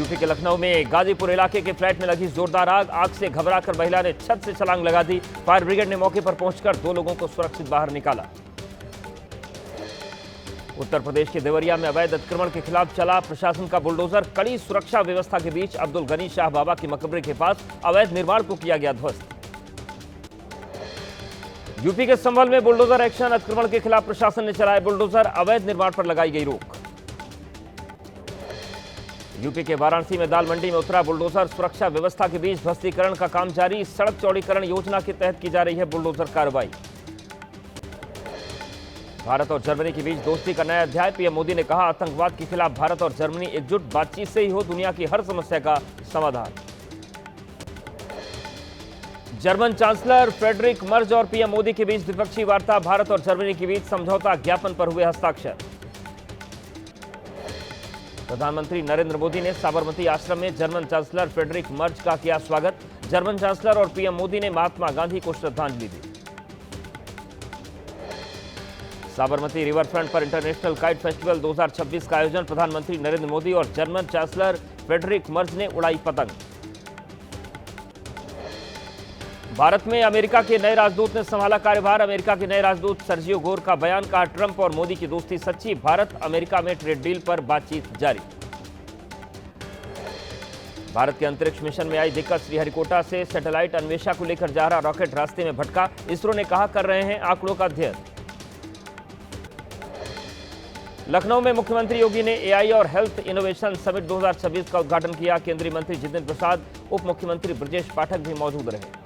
UP के लखनऊ में गाजीपुर इलाके के फ्लैट में लगी जोरदार आग से घबराकर महिला ने छत से छलांग लगा दी। फायर ब्रिगेड ने मौके पर पहुंचकर 2 लोगों को सुरक्षित बाहर निकाला। उत्तर प्रदेश के देवरिया में अवैध अतिक्रमण के खिलाफ चला प्रशासन का बुलडोजर। कड़ी सुरक्षा व्यवस्था के बीच अब्दुल गनी शाह बाबा के मकबरे के पास अवैध निर्माण को किया गया ध्वस्त। यूपी के संभल में बुलडोजर एक्शन। अतिक्रमण के खिलाफ प्रशासन ने चलाए बुलडोजर। अवैध निर्माण पर लगाई गई रोक। यूपी के वाराणसी में दाल मंडी में उतरा बुलडोजर। सुरक्षा व्यवस्था के बीच ध्वस्तीकरण का काम जारी। सड़क चौड़ीकरण योजना के तहत की जा रही है बुलडोजर कार्रवाई। भारत और जर्मनी के बीच दोस्ती का नया अध्याय। पीएम मोदी ने कहा, आतंकवाद के खिलाफ भारत और जर्मनी एकजुट। बातचीत से ही हो दुनिया की हर समस्या का समाधान। जर्मन चांसलर फ्रेडरिक मर्ज और पीएम मोदी के बीच द्विपक्षीय वार्ता। भारत और जर्मनी के बीच समझौता ज्ञापन पर हुए हस्ताक्षर। प्रधानमंत्री नरेंद्र मोदी ने साबरमती आश्रम में जर्मन चांसलर फ्रेडरिक मर्ज का किया स्वागत। जर्मन चांसलर और पीएम मोदी ने महात्मा गांधी को श्रद्धांजलि दी। साबरमती रिवर फ्रंट पर इंटरनेशनल काइट फेस्टिवल 2026 का आयोजन। प्रधानमंत्री नरेंद्र मोदी और जर्मन चांसलर फ्रेडरिक मर्ज ने उड़ाई पतंग। भारत में अमेरिका के नए राजदूत ने संभाला कार्यभार। अमेरिका के नए राजदूत सर्जियो गोर का बयान। कहा, ट्रंप और मोदी की दोस्ती सच्ची। भारत अमेरिका में ट्रेड डील पर बातचीत जारी। भारत के अंतरिक्ष मिशन में आई दिक्कत। श्रीहरिकोटा से सैटेलाइट अन्वेषा को लेकर जा रहा रॉकेट रास्ते में भटका। इसरो ने कहा, कर रहे हैं आंकड़ों का अध्ययन। लखनऊ में मुख्यमंत्री योगी ने एआई और हेल्थ इनोवेशन समिट 2026 का उद्घाटन किया। केंद्रीय मंत्री जितेंद्र प्रसाद, उप मुख्यमंत्री ब्रजेश पाठक भी मौजूद रहे।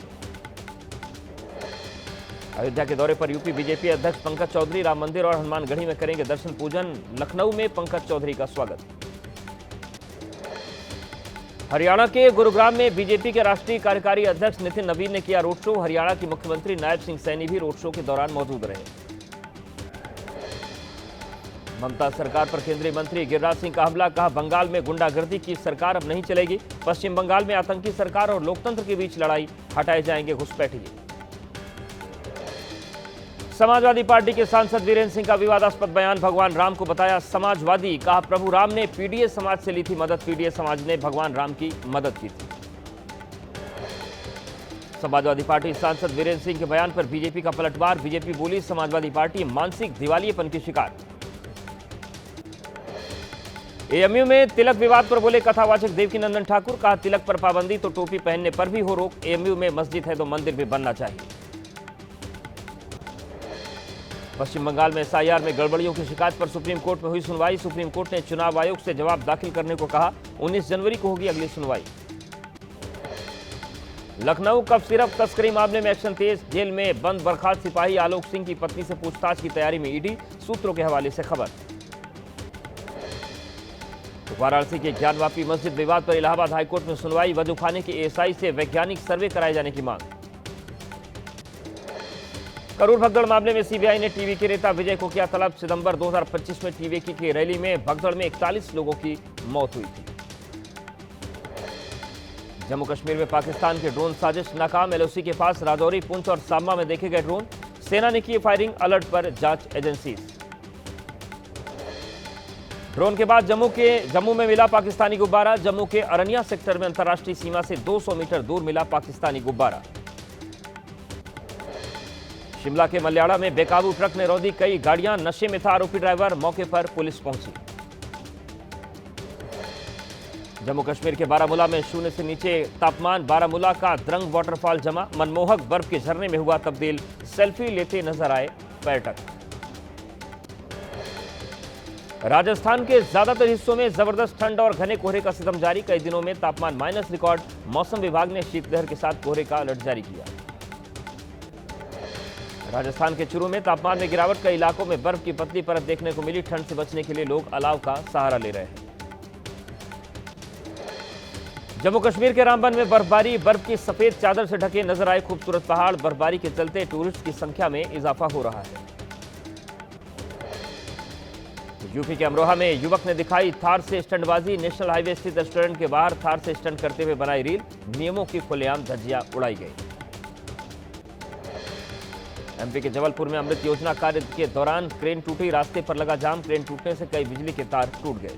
अयोध्या के दौरे पर यूपी बीजेपी अध्यक्ष पंकज चौधरी राम मंदिर और हनुमानगढ़ी में करेंगे दर्शन पूजन। लखनऊ में पंकज चौधरी का स्वागत। हरियाणा के गुरुग्राम में बीजेपी के राष्ट्रीय कार्यकारी अध्यक्ष नितिन नवीन ने किया रोड शो। हरियाणा के मुख्यमंत्री नायब सिंह सैनी भी रोड शो के दौरान मौजूद रहे। ममता सरकार पर केंद्रीय मंत्री गिरिराज सिंह का हमला। कहा, बंगाल में गुंडागर्दी की सरकार अब नहीं चलेगी। पश्चिम बंगाल में आतंकी सरकार और लोकतंत्र के बीच लड़ाई। हटाए जाएंगे घुसपैठिए। समाजवादी पार्टी के सांसद वीरेंद्र सिंह का विवादास्पद बयान। भगवान राम को बताया समाजवादी। कहा, प्रभु राम ने पीडीए समाज से ली थी मदद। पीडीए समाज ने भगवान राम की मदद की थी। समाजवादी पार्टी सांसद वीरेंद्र सिंह के बयान पर बीजेपी का पलटवार। बीजेपी बोली, समाजवादी पार्टी मानसिक दिवालियेपन की शिकार। एएमयू में तिलक विवाद पर बोले कथावाचक देवकीनंदन ठाकुर। कहा, तिलक पर पाबंदी तो टोपी पहनने पर भी हो रोक। एएमयू में मस्जिद है तो मंदिर भी बनना चाहिए। पश्चिम बंगाल में एसआईआर में गड़बड़ियों की शिकायत पर सुप्रीम कोर्ट में हुई सुनवाई। सुप्रीम कोर्ट ने चुनाव आयोग से जवाब दाखिल करने को कहा। 19 जनवरी को होगी अगली सुनवाई। लखनऊ कफ सिरप तस्करी मामले में एक्शन तेज। जेल में बंद बर्खास्त सिपाही आलोक सिंह की पत्नी से पूछताछ की तैयारी में ईडी। सूत्रों के हवाले से खबर। वाराणसी के ज्ञानवापी मस्जिद विवाद पर इलाहाबाद हाईकोर्ट में सुनवाई। वजूखाने के एएसआई से वैज्ञानिक सर्वे कराए जाने की मांग। करूर भगदड़ मामले में सीबीआई ने टीवी के नेता विजय को किया तलब। सितंबर 2025 में टीवीके की रैली में भगदड़ में 41 लोगों की मौत हुई थी। जम्मू कश्मीर में पाकिस्तान के ड्रोन साजिश नाकाम। एलओसी के पास राजौरी, पुंछ और सांबा में देखे गए ड्रोन। सेना ने की फायरिंग। अलर्ट पर जांच एजेंसी। ड्रोन के बाद जम्मू में मिला पाकिस्तानी गुब्बारा। जम्मू के अरनिया सेक्टर में अंतर्राष्ट्रीय सीमा से 200 मीटर दूर मिला पाकिस्तानी गुब्बारा। शिमला के मल्याड़ा में बेकाबू ट्रक ने रौंदी कई गाड़ियां। नशे में था आरोपी ड्राइवर। मौके पर पुलिस पहुंची। जम्मू कश्मीर के बारामूला में 0 से नीचे तापमान। बारामूला का द्रंग वाटरफॉल जमा। मनमोहक बर्फ के झरने में हुआ तब्दील। सेल्फी लेते नजर आए पर्यटक। राजस्थान के ज्यादातर हिस्सों में जबरदस्त ठंड और घने कोहरे का सितम जारी। कई दिनों में तापमान माइनस रिकॉर्ड। मौसम विभाग ने शीतलहर के साथ कोहरे का अलर्ट जारी किया। राजस्थान के चूरू में तापमान में गिरावट। कई इलाकों में बर्फ की पतली परत देखने को मिली। ठंड से बचने के लिए लोग अलाव का सहारा ले रहे हैं। जम्मू कश्मीर के रामबन में बर्फबारी। बर्फ की सफेद चादर से ढके नजर आए खूबसूरत पहाड़। बर्फबारी के चलते टूरिस्ट की संख्या में इजाफा हो रहा है। यूपी के अमरोहा में युवक ने दिखाई थार से स्टंटबाजी। नेशनल हाईवे स्थित रेस्टोरेंट के बाहर थार से स्टंट करते हुए बनाई रील। नियमों की खुलेआम धज्जियां उड़ाई गई। एमपी के जबलपुर में अमृत योजना कार्य के दौरान क्रेन टूटी। रास्ते पर लगा जाम। क्रेन टूटने से कई बिजली के तार टूट गए।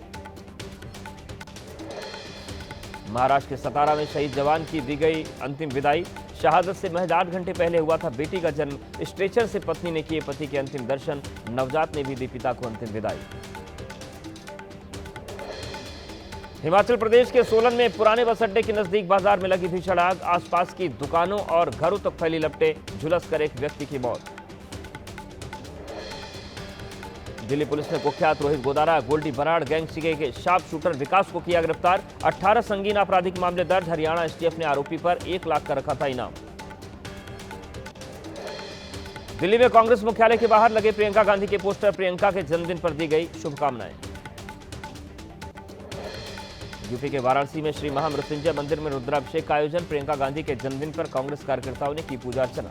महाराष्ट्र के सतारा में शहीद जवान की दी गई अंतिम विदाई। शहादत से महज 8 घंटे पहले हुआ था बेटी का जन्म। स्ट्रेचर से पत्नी ने किए पति के अंतिम दर्शन। नवजात ने भी दी पिता को अंतिम विदाई। हिमाचल प्रदेश के सोलन में पुराने बस अड्डे के नजदीक बाजार में लगी भीषण आग। आसपास की दुकानों और घरों तक फैली लपटें। झुलसकर एक व्यक्ति की मौत। दिल्ली पुलिस ने कुख्यात रोहित गोदारा गोल्डी बराड़ गैंग सीगे के शार्प शूटर विकास को किया गिरफ्तार। 18 संगीन आपराधिक मामले दर्ज। हरियाणा एसटीएफ ने आरोपी पर 1 लाख का रखा था इनाम। दिल्ली में कांग्रेस मुख्यालय के बाहर लगे प्रियंका गांधी के पोस्टर। प्रियंका के जन्मदिन पर दी गई शुभकामनाएं। यूपी के वाराणसी में श्री महामृत्युंजय मंदिर में रुद्राभिषेक का आयोजन। प्रियंका गांधी के जन्मदिन पर कांग्रेस कार्यकर्ताओं ने की पूजा अर्चना।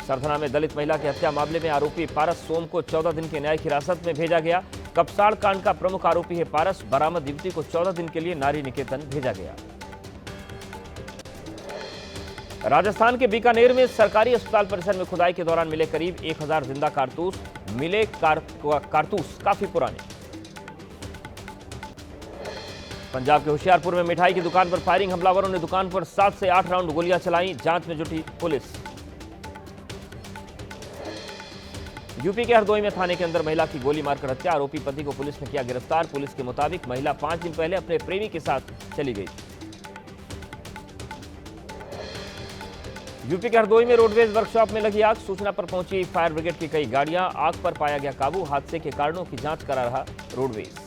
सरथना में दलित महिला की हत्या मामले में आरोपी पारस सोम को 14 दिन की न्यायिक हिरासत में भेजा गया। कपसाड़ कांड का प्रमुख आरोपी है पारस। बरामद युवती को 14 दिन के लिए नारी निकेतन भेजा गया। राजस्थान के बीकानेर में सरकारी अस्पताल परिसर में खुदाई के दौरान मिले करीब 1000 जिंदा कारतूस। मिले कारतूस काफी पुराने। पंजाब के होशियारपुर में मिठाई की दुकान पर फायरिंग। हमलावरों ने दुकान पर 7 से 8 राउंड गोलियां चलाई। जांच में जुटी पुलिस। यूपी के हरदोई में थाने के अंदर महिला की गोली मारकर हत्या। आरोपी पति को पुलिस ने किया गिरफ्तार। पुलिस के मुताबिक महिला 5 दिन पहले अपने प्रेमी के साथ चली गई। यूपी के हरदोई में रोडवेज वर्कशॉप में लगी आग। सूचना पर पहुंची फायर ब्रिगेड की कई गाड़ियां। आग पर पाया गया काबू। हादसे के कारणों की जांच करा रहा रोडवेज।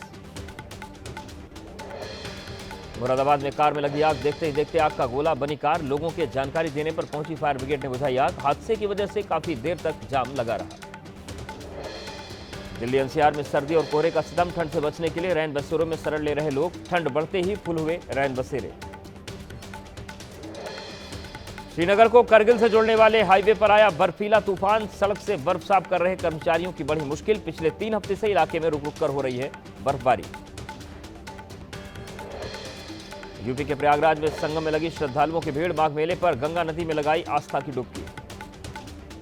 मुरादाबाद में कार में लगी आग। देखते ही देखते आग का गोला बनी कार। लोगों के जानकारी देने पर पहुंची फायर ब्रिगेड ने बुझाई आग। हादसे की वजह से काफी देर तक जाम लगा रहा। दिल्ली एनसीआर में सर्दी और कोहरे का सितम। ठंड से बचने के लिए रैन बसेरों में शरण ले रहे लोग। ठंड बढ़ते ही फुल हुए रैन बसेरे। श्रीनगर को करगिल से जोड़ने वाले हाईवे पर आया बर्फीला तूफान। सड़क से बर्फ साफ कर रहे कर्मचारियों की बढ़ी मुश्किल। पिछले 3 हफ्ते से इलाके में रुक रुक कर हो रही है बर्फबारी। यूपी के प्रयागराज में संगम में लगी श्रद्धालुओं की भीड़। माघ मेले पर गंगा नदी में लगाई आस्था की डुबकी।